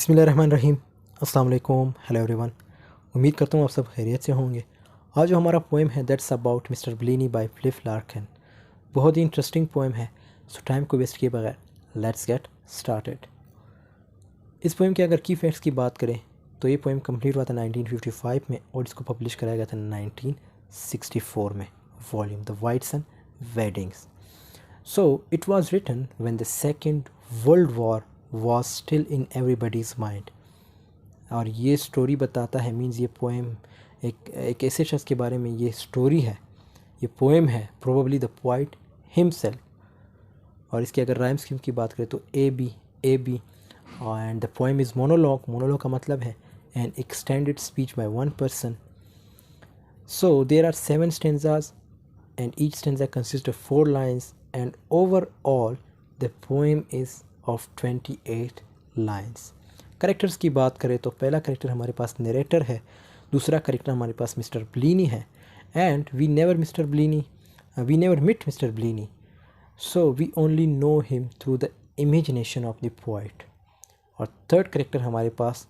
بسم اللہ الرحمن الرحیم۔ السلام علیکم، ہیلو ایوری ون۔ امید کرتا ہوں آپ سب خیریت سے ہوں گے۔ آج جو ہمارا پوئم ہے that's about mister Bleaney by Philip Larkin, بہت ہی انٹرسٹنگ پوئم ہے، سو ٹائم کو ویسٹ کیے بغیر لیٹس گیٹ اسٹارٹیڈ۔ اس پوئم کے اگر کی فیکٹس کی بات کریں تو یہ پوئم کمپلیٹ ہوا تھا 1955 میں اور اس کو پبلش کرایا گیا تھا 1964 میں، volume the Whitsun Weddings. So it was written when the second world war was still in everybody's mind. اور یہ سٹوری بتاتا ہے، مینز یہ پوئم ایک ایسے شخص کے بارے میں یہ سٹوری ہے، یہ پوئم ہے، پروبیبلی دا پوائٹ ہم سیلف۔ اور اس کے اگر رائم اسکیم کی بات کریں تو A B and the poem is monologue. Monologue کا مطلب ہے an extended speech by one person. So there are 7 stanzas and each stanza consists of 4 lines and overall the poem is of 28 lines۔ Characters کی بات کریں تو پہلا character ہمارے پاس narrator ہے، دوسرا کریکٹر ہمارے پاس مسٹر بلینی ہے، and we never met mister Bleaney, so we only know him through the imagination of the poet. اور تھرڈ کریکٹر ہمارے پاس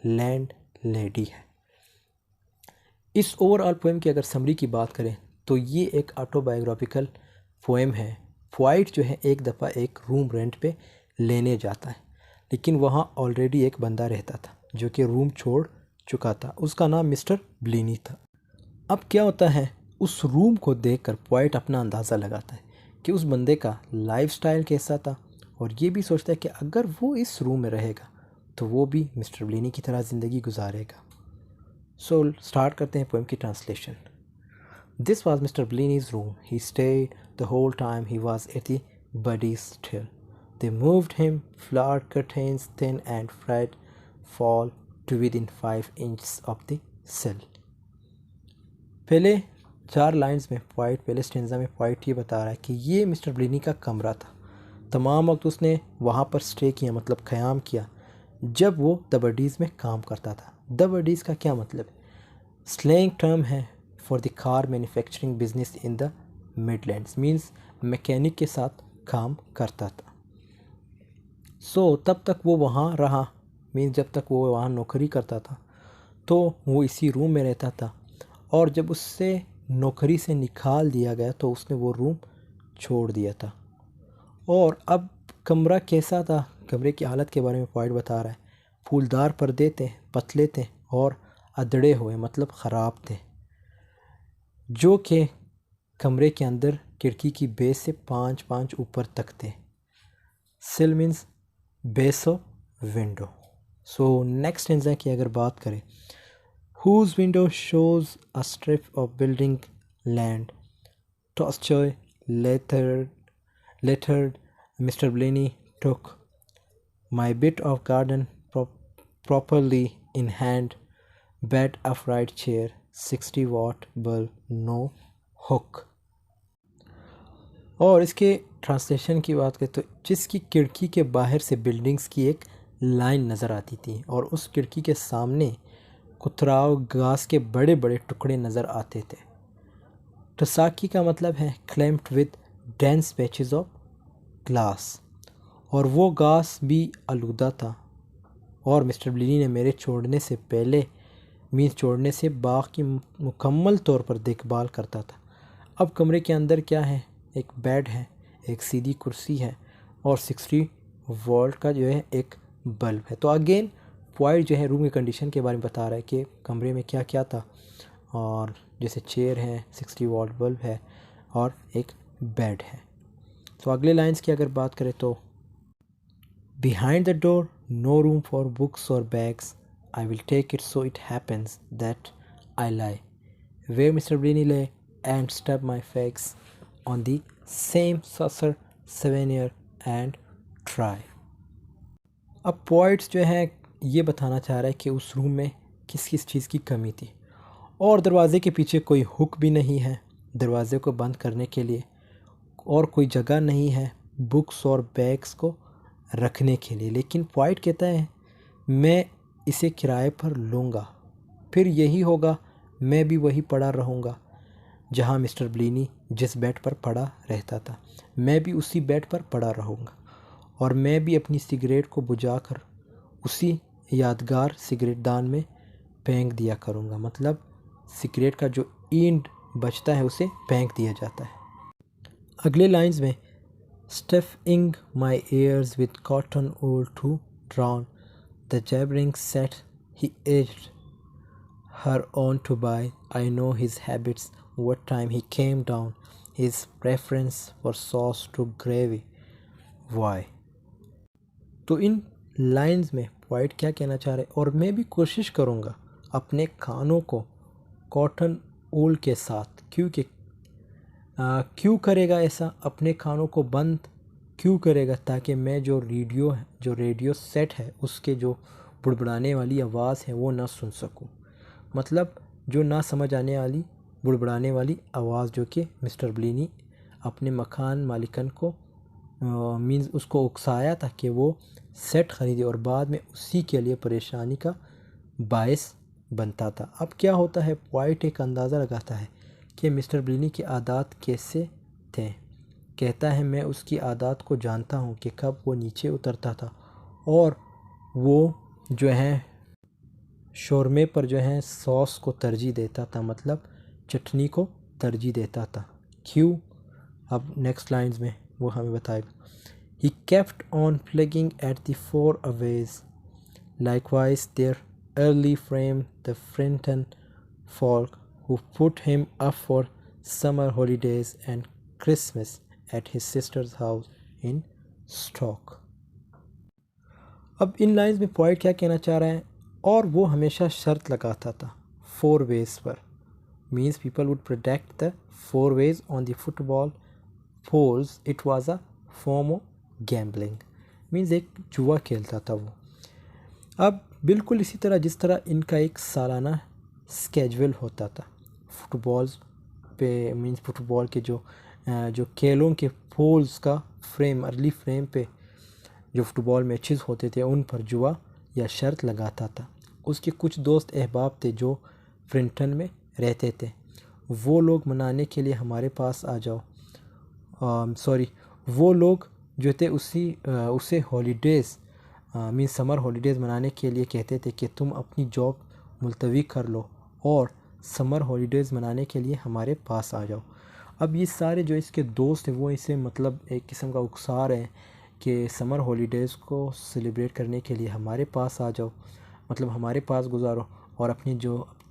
لینڈ لیڈی ہے۔ اس اوور آل پوئم کی اگر سمری کی بات کریں تو یہ ایک آٹو بایوگرافیکل پوئم ہے۔ پوائٹ جو ہے ایک دفعہ ایک روم رینٹ پہ لینے جاتا ہے، لیکن وہاں آلریڈی ایک بندہ رہتا تھا جو کہ روم چھوڑ چکا تھا، اس کا نام مسٹر بلینی تھا۔ اب کیا ہوتا ہے، اس روم کو دیکھ کر پوائٹ اپنا اندازہ لگاتا ہے کہ اس بندے کا لائف سٹائل کیسا تھا، اور یہ بھی سوچتا ہے کہ اگر وہ اس روم میں رہے گا تو وہ بھی مسٹر بلینی کی طرح زندگی گزارے گا۔ سو سٹارٹ کرتے ہیں پوئم کی translation. This was Mr. Bellini's room. He stayed the whole time he was at the buddy's till. They moved him flower curtains thin and fried fall to within 5 inches of the sill. پہلے 4 lines میں پہلے stanza میں point یہ بتا رہا ہے کہ یہ مسٹر بلینی کا کمرہ تھا، تمام وقت اس نے وہاں پر سٹے کیا، مطلب قیام کیا جب وہ دا بڈیز میں کام کرتا تھا۔ دا بڈیز کا کیا مطلب ہے؟ سلینگ ٹرم ہے for the car manufacturing business in the مڈ لینڈس، مینس میکینک کے ساتھ کام کرتا تھا۔ سو تب تک وہ وہاں رہا، مینس جب تک وہ وہاں نوکری کرتا تھا تو وہ اسی روم میں رہتا تھا، اور جب اس سے نوکری سے نکال دیا گیا تو اس نے وہ روم چھوڑ دیا تھا۔ اور اب کمرہ کیسا تھا، کمرے کی حالت کے بارے میں پوائٹ بتا رہا ہے۔ پھولدار پردے تھے، پتلے تھے اور ادڑے ہوئے، مطلب خراب تھے، جو کہ کمرے کے اندر کھڑکی کی بیس سے 5 اوپر تک تھے۔ سل means base of window. So next stanza کی اگر بات کریں، whose window shows a strip of building land, Toschoy lettered Mr. Bellini took my bit of garden properly in hand, bed upright chair, 60-watt bulb, no hook۔ اور اس کے translation کی بات کریں تو جس کی کھڑکی کے باہر سے بلڈنگز کی ایک لائن نظر آتی تھی اور اس کھڑکی کے سامنے کتراؤ گھاس کے بڑے بڑے ٹکڑے نظر آتے تھے۔ ٹساکی کا مطلب ہے clamped with dense patches of glass, اور وہ گھاس بھی آلودہ تھا، اور مسٹر بلینی نے میرے چھوڑنے سے باغ کی مکمل طور پر دیکھ بھال کرتا تھا۔ اب کمرے کے اندر کیا ہے، ایک بیڈ ہے، ایک سیدھی کرسی ہے اور 60 وولٹ کا جو ہے ایک بلب ہے۔ تو اگین پوائٹ جو ہے روم کی کنڈیشن کے بارے میں بتا رہا ہے کہ کمرے میں کیا کیا تھا، اور جیسے چیئر ہے، 60 واٹ بلب ہے اور ایک بیڈ ہے۔ تو اگلے لائنز کی اگر بات کریں تو behind the door no room for books or bags, I will take it so it happens that I lie where Mr. Bellini lay and stub my face on the same saucer souvenir and try۔ اب points جو ہے یہ بتانا چاہ رہا ہے کہ اس روم میں کس چیز کی کمی تھی، اور دروازے کے پیچھے کوئی ہک بھی نہیں ہے دروازے کو بند کرنے کے لیے، اور کوئی جگہ نہیں ہے بکس اور بیگس کو رکھنے کے لیے۔ لیکن پوائٹ کہتا ہے میں اسے کرائے پر لوں گا، پھر یہی ہوگا، میں بھی وہی پڑا رہوں گا جہاں مسٹر بلینی جس بیڈ پر پڑا رہتا تھا، میں بھی اسی بیڈ پر پڑا رہوں گا، اور میں بھی اپنی سگریٹ کو بجھا کر اسی یادگار سگریٹ دان میں پھینک دیا کروں گا، مطلب سگریٹ کا جو اینڈ بچتا ہے اسے پھینک دیا جاتا ہے۔ اگلے لائنز میں stuffing my ears with cotton wool to drown the jabbering set he urged her on to buy. I know his habits. What time he came down, his preference for sauce to gravy. Why? تو ان lines میں point کیا کہنا چاہ رہے، اور میں بھی کوشش کروں گا اپنے کانوں کو کاٹن اول کے ساتھ، کیونکہ کیوں کرے گا ایسا، اپنے کانوں کو بند کیوں کرے گا، تاکہ میں جو ریڈیو سیٹ ہے اس کے جو بڑبڑانے والی آواز ہے وہ نہ سن سکوں، مطلب جو نہ سمجھ آنے والی بڑبڑانے والی آواز جو کہ مسٹر بلینی اپنے مکان مالکن کو مینز اس کو اکسایا تھا کہ وہ سیٹ خریدے، اور بعد میں اسی کے لیے پریشانی کا باعث بنتا تھا۔ اب کیا ہوتا ہے، پوائٹ ایک اندازہ لگاتا ہے کہ مسٹر بلینی کے عادات کیسے تھے، کہتا ہے میں اس کی عادات کو جانتا ہوں کہ کب وہ نیچے اترتا تھا اور وہ جو ہے شورمے پر جو ہے سوس کو ترجیح دیتا تھا، مطلب چٹنی کو ترجیح دیتا تھا۔ کیوں؟ اب نیکسٹ لائنز میں وہ ہمیں بتائے گا۔ He kept on plugging at the four aways. Likewise their early frame the Frinton folk who put him up for summer holidays and Christmas at his sister's house in Stoke. اب ان lines میں point کیا کہنا چاہ رہے ہیں، اور وہ ہمیشہ شرط لگاتا تھا فور ویز پر، means people would predict the four ways on the football poles. It was a form of gambling, means ایک جوا کھیلتا تھا وہ۔ اب بالکل اسی طرح جس طرح ان کا ایک سالانہ اسکیجول ہوتا تھا فٹ بالز پہ، مینس فٹ بال کے جو کھیلوں کے پولز کا فریم، ارلی فریم پہ جو فٹ بال میچز ہوتے تھے ان پر جوا یا شرط لگاتا تھا۔ اس کے کچھ دوست احباب تھے جو فرنٹن میں رہتے تھے، وہ لوگ منانے کے لیے ہمارے پاس آ جاؤ، وہ لوگ جو تھے اسے ہالیڈیز مین سمر ہالیڈیز منانے کے لیے کہتے تھے کہ تم اپنی جاب ملتوی کر لو اور سمر ہالیڈیز منانے کے لیے ہمارے پاس آ جاؤ۔ اب یہ سارے جو اس کے دوست ہیں وہ اسے مطلب ایک قسم کا اکسا رہے ہیں کہ سمر ہالیڈیز کو سیلیبریٹ کرنے کے لیے ہمارے پاس آ جاؤ، مطلب ہمارے پاس گزارو، اور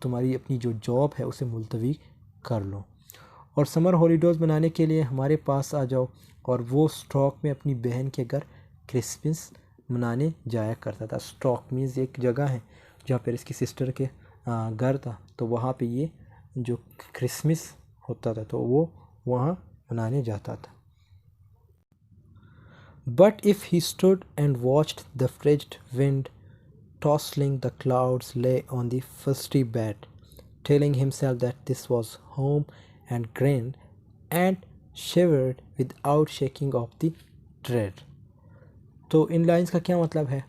تمہاری اپنی جو جاب ہے اسے ملتوی کر لو، اور سمر ہالیڈیز منانے کے لیے ہمارے پاس آ جاؤ۔ اور وہ اسٹاک میں اپنی بہن کے گھر کرسمس منانے جایا کرتا تھا۔ اسٹاک مینز ایک جگہ ہے جہاں پر اس کی سسٹر کے گھر تھا، تو وہاں پہ یہ جو کرسمس ہوتا تھا تو وہ وہاں منانے جاتا تھا۔ But if he stood and watched the frigid wind tossing the clouds lay on the fusty bed, telling himself that this was home, and grinned and shivered without shaking off the dread. تو ان lines کا کیا مطلب ہے؟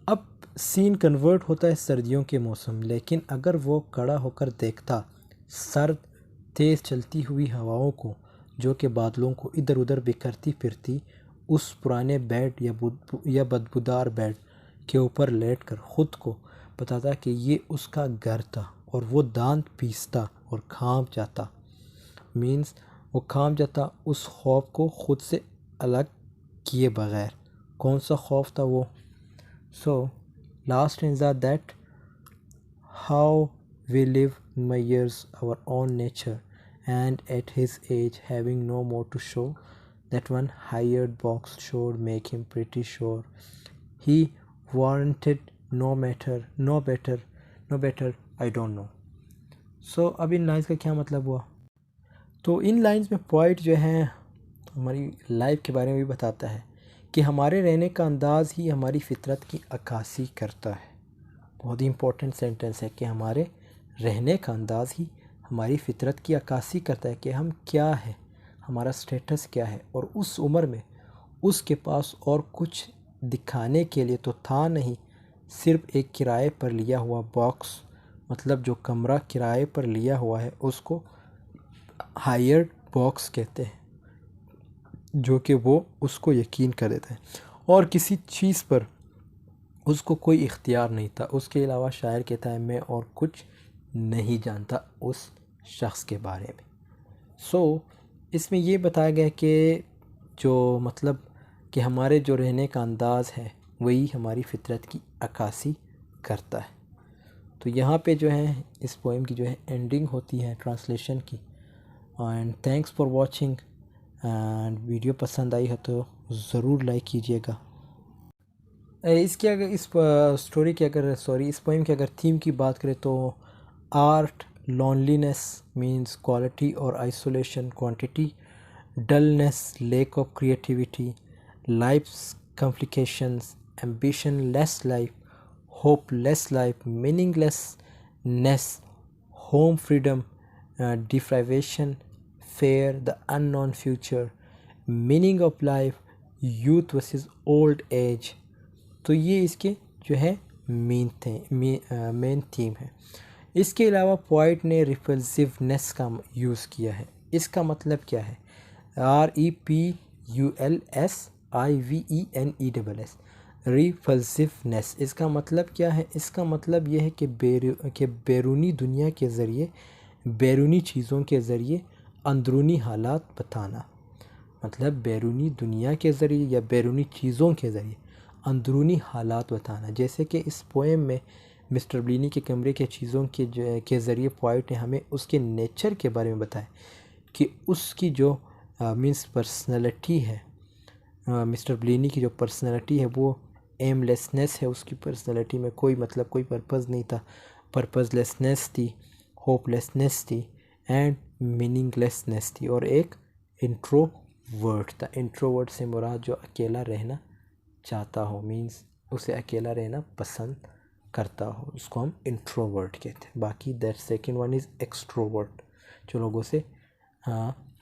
اب سین convert ہوتا ہے سردیوں کے موسم، لیکن اگر وہ کھڑا ہو کر دیکھتا سرد تیز چلتی ہوئی ہواؤں کو جو کہ بادلوں کو ادھر ادھر بکھرتی پھرتی اس پرانے بیڈ یا بدبودار بیڈ کے اوپر لیٹ کر خود کو بتاتا کہ یہ اس کا گھر تھا، اور وہ دانت پیستا اور کھانپ جاتا، مینز وہ کھانپ جاتا اس خوف کو خود سے الگ کیے بغیر۔ کون سا خوف تھا وہ؟ So last is that how we live mirrors our own nature, and at his age having no more to show, that one hired box should make him pretty sure he warranted no better, I don't know. So اب ان lines کا کیا مطلب ہوا؟ تو ان lines میں point جو ہے ہماری لائف کے بارے میں بھی بتاتا ہے کہ ہمارے رہنے کا انداز ہی ہماری فطرت کی عکاسی کرتا ہے۔ بہت ہی امپورٹنٹ سینٹنس ہے کہ ہمارے رہنے کا انداز ہی ہماری فطرت کی عکاسی کرتا ہے کہ ہم کیا ہے، ہمارا سٹیٹس کیا ہے، اور اس عمر میں اس کے پاس اور کچھ دکھانے کے لیے تو تھا نہیں، صرف ایک کرائے پر لیا ہوا باکس، مطلب جو کمرہ کرائے پر لیا ہوا ہے اس کو ہائرڈ باکس کہتے ہیں، جو کہ وہ اس کو یقین کر دیتا ہے، اور کسی چیز پر اس کو کوئی اختیار نہیں تھا، اس کے علاوہ شاعر کہتا ہے میں اور کچھ نہیں جانتا اس شخص کے بارے میں۔ اس میں یہ بتایا گیا کہ جو مطلب کہ ہمارے جو رہنے کا انداز ہے وہی ہماری فطرت کی عکاسی کرتا ہے۔ تو یہاں پہ جو ہے اس پوئم کی جو ہے اینڈنگ ہوتی ہے ٹرانسلیشن کی۔ And thanks for watching, and video پسند آئی ہے تو ضرور لائک کیجیے گا۔ اس پوئم کی اگر تھیم کی بات کریں تو آرٹ لونلینس مینس کوالٹی اور isolation quantity, dullness lack of creativity, life's complications, ambitionless life, hopeless life, meaninglessness, home freedom, deprivation, fear, the unknown future, meaning of life, youth versus old age. تو یہ اس کے جو ہے main theme ہے۔ اس کے علاوہ point نے ریپلسیونیس کا یوز کیا ہے۔ اس کا مطلب کیا ہے؟ REPULSIVENESS، ریپلسیونیس۔ اس کا مطلب کیا ہے؟ اس کا مطلب یہ ہے کہ بیرونی دنیا کے ذریعے، بیرونی چیزوں کے ذریعے اندرونی حالات بتانا۔ مطلب بیرونی دنیا کے ذریعے یا بیرونی چیزوں کے ذریعے اندرونی حالات بتانا۔ جیسے کہ اس پوئم میں مسٹر بلینی کے کمرے کے چیزوں کے ذریعے پوائٹ نے ہمیں اس کے نیچر کے بارے میں بتایا کہ اس کی جو پرسنالٹی ہے، مسٹر بلینی کی جو پرسنالٹی ہے وہ ایم لیسنس ہے، اس کی پرسنالٹی میں کوئی مطلب کوئی پرپز نہیں تھا، پرپز لیسنس تھی، ہوپ لیسنس تھی، اینڈ میننگ لیسنس تھی، اور ایک انٹرو ورڈ تھا۔ انٹرو ورڈ سے مراد جو اکیلا رہنا چاہتا ہو، مینس اسے اکیلا رہنا پسند کرتا ہو، اس کو ہم انٹرو ورڈ کہتے ہیں۔ باقی second one is extro word, جو لوگوں سے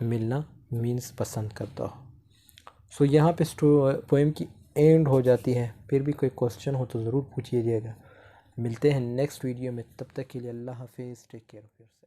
ملنا مینس پسند کرتا ہو۔ یہاں پہ پوئم کی اینڈ ہو جاتی ہے۔ پھر بھی کوئی کوسچن ہو تو ضرور پوچھیے گا۔ ملتے ہیں نیکسٹ ویڈیو میں، تب تک کے لیے اللہ حافظ، take care of your self.